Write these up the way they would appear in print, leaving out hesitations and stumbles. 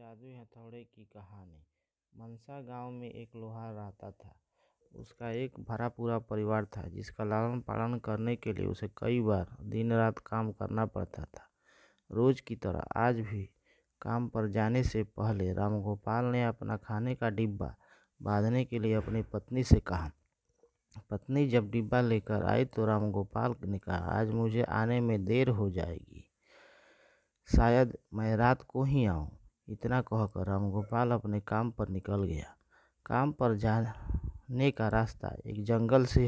जादुई हथौड़े की कहानी। मनसा गांव में एक लोहार रहता था। उसका एक भरा पूरा परिवार था जिसका लालन पालन करने के लिए उसे कई बार दिन रात काम करना पड़ता था। रोज की तरह आज भी काम पर जाने से पहले रामगोपाल ने अपना खाने का डिब्बा बांधने के लिए अपनी पत्नी से कहा। पत्नी जब डिब्बा लेकर आई तो रामगोपाल ने कहा, आज मुझे आने में देर हो जाएगी, शायद मैं रात को ही आऊँ। इतना कहकर रामगोपाल अपने काम पर निकल गया। काम पर जाने का रास्ता एक जंगल से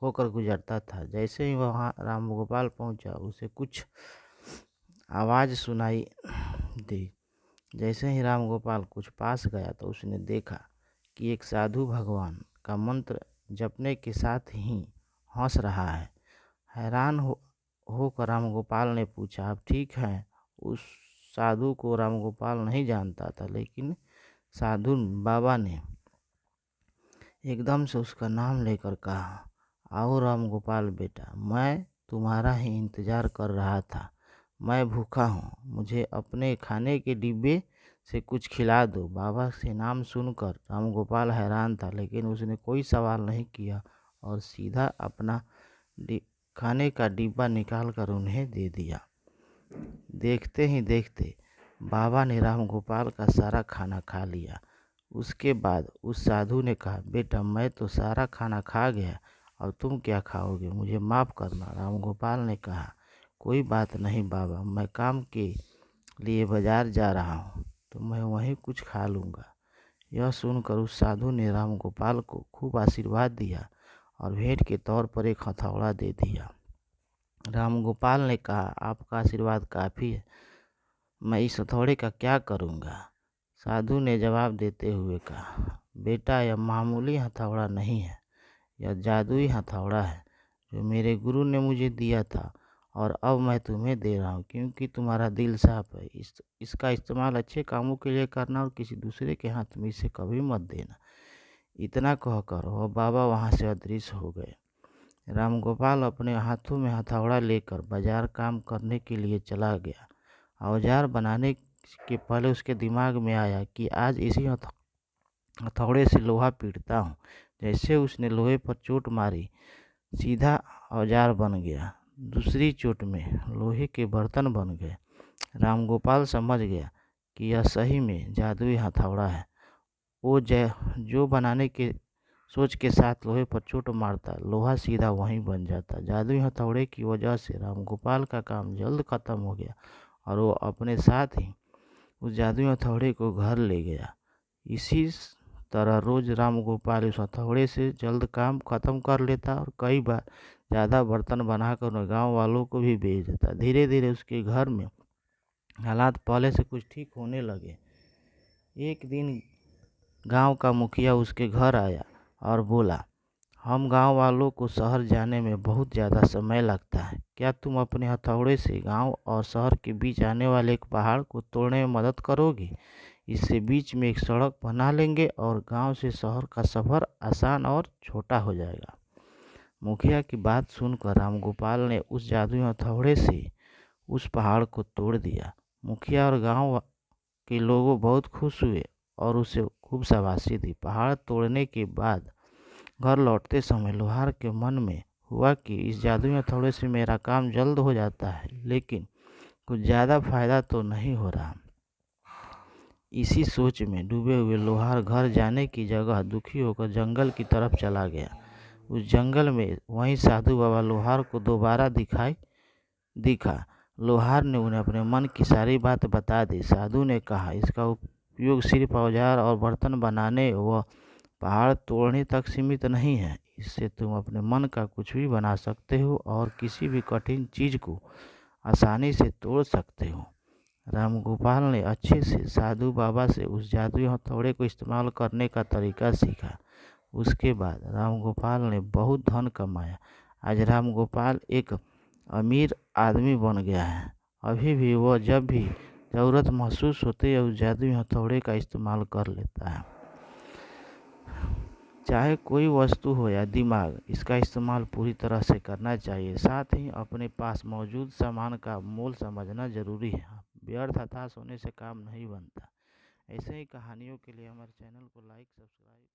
होकर गुजरता था। जैसे ही वहाँ रामगोपाल पहुँचा उसे कुछ आवाज़ सुनाई दी। जैसे ही रामगोपाल कुछ पास गया तो उसने देखा कि एक साधु भगवान का मंत्र जपने के साथ ही हंस रहा है। हैरान होकर रामगोपाल ने पूछा, आप ठीक हैं? उस साधु को रामगोपाल नहीं जानता था, लेकिन साधु बाबा ने एकदम से उसका नाम लेकर कहा, आओ रामगोपाल बेटा, मैं तुम्हारा ही इंतज़ार कर रहा था। मैं भूखा हूँ, मुझे अपने खाने के डिब्बे से कुछ खिला दो। बाबा से नाम सुनकर रामगोपाल हैरान था, लेकिन उसने कोई सवाल नहीं किया और सीधा अपना खाने का डिब्बा निकाल कर उन्हें दे दिया। देखते ही देखते बाबा ने रामगोपाल का सारा खाना खा लिया। उसके बाद उस साधु ने कहा, बेटा मैं तो सारा खाना खा गया, और तुम क्या खाओगे? मुझे माफ़ करना। रामगोपाल ने कहा, कोई बात नहीं बाबा, मैं काम के लिए बाजार जा रहा हूँ, तो मैं वहीं कुछ खा लूँगा। यह सुनकर उस साधु ने रामगोपाल को खूब आशीर्वाद दिया और भेंट के तौर पर एक हथौड़ा दे दिया। रामगोपाल ने कहा, आपका आशीर्वाद काफ़ी है, मैं इस हथौड़े का क्या करूँगा? साधु ने जवाब देते हुए कहा, बेटा यह मामूली हथौड़ा नहीं है, यह जादुई हथौड़ा है जो मेरे गुरु ने मुझे दिया था, और अब मैं तुम्हें दे रहा हूँ क्योंकि तुम्हारा दिल साफ है। इसका इस्तेमाल अच्छे कामों के लिए करना और किसी दूसरे के हाथ में इसे कभी मत देना। इतना कहकर वह बाबा वहाँ से अदृश्य हो गए। रामगोपाल अपने हाथों में हथौड़ा लेकर बाजार काम करने के लिए चला गया। औजार बनाने के पहले उसके दिमाग में आया कि आज इसी हथौड़े से लोहा पीटता हूँ। जैसे उसने लोहे पर चोट मारी, सीधा औजार बन गया। दूसरी चोट में लोहे के बर्तन बन गए। रामगोपाल समझ गया कि यह सही में जादुई हथौड़ा है। वो जो बनाने के सोच के साथ लोहे पर चोट मारता, लोहा सीधा वहीं बन जाता। जादुई हथौड़े की वजह से रामगोपाल का काम जल्द खत्म हो गया और वो अपने साथ ही उस जादुई हथौड़े को घर ले गया। इसी तरह रोज रामगोपाल उस हथौड़े से जल्द काम खत्म कर लेता और कई बार ज़्यादा बर्तन बनाकर उन्हें गाँव वालों को भी बेच देता। धीरे धीरे उसके घर में हालात पहले से कुछ ठीक होने लगे। एक दिन गांव का मुखिया उसके घर आया और बोला, हम गांव वालों को शहर जाने में बहुत ज़्यादा समय लगता है, क्या तुम अपने हथौड़े से गांव और शहर के बीच आने वाले एक पहाड़ को तोड़ने में मदद करोगे? इससे बीच में एक सड़क बना लेंगे और गांव से शहर का सफ़र आसान और छोटा हो जाएगा। मुखिया की बात सुनकर रामगोपाल ने उस जादुई हथौड़े से उस पहाड़ को तोड़ दिया। मुखिया और गांव के लोग बहुत खुश हुए और उसे खूब शाबाशी दी। पहाड़ तोड़ने के बाद घर लौटते समय लोहार के मन में हुआ कि इस जादुई हथौड़े से मेरा काम जल्द हो जाता है, लेकिन कुछ ज़्यादा फायदा तो नहीं हो रहा। इसी सोच में डूबे हुए लोहार घर जाने की जगह दुखी होकर जंगल की तरफ चला गया। उस जंगल में वहीं साधु बाबा लोहार को दोबारा दिखा। लोहार ने उन्हें अपने मन की सारी बात बता दी। साधु ने कहा, इसका उपयोग सिर्फ औजार और बर्तन बनाने व पहाड़ तोड़ने तक सीमित नहीं है। इससे तुम अपने मन का कुछ भी बना सकते हो और किसी भी कठिन चीज़ को आसानी से तोड़ सकते हो। रामगोपाल ने अच्छे से साधु बाबा से उस जादुई हथौड़े को इस्तेमाल करने का तरीका सीखा। उसके बाद रामगोपाल ने बहुत धन कमाया। आज रामगोपाल एक अमीर आदमी बन गया है। अभी भी वह जब भी ज़रूरत महसूस होती है उस जादुई हथौड़े का इस्तेमाल कर लेता है। चाहे कोई वस्तु हो या दिमाग, इसका इस्तेमाल पूरी तरह से करना चाहिए। साथ ही अपने पास मौजूद सामान का मोल समझना जरूरी है। व्यर्थ हताश होने से काम नहीं बनता। ऐसे ही कहानियों के लिए हमारे चैनल को लाइक सब्सक्राइब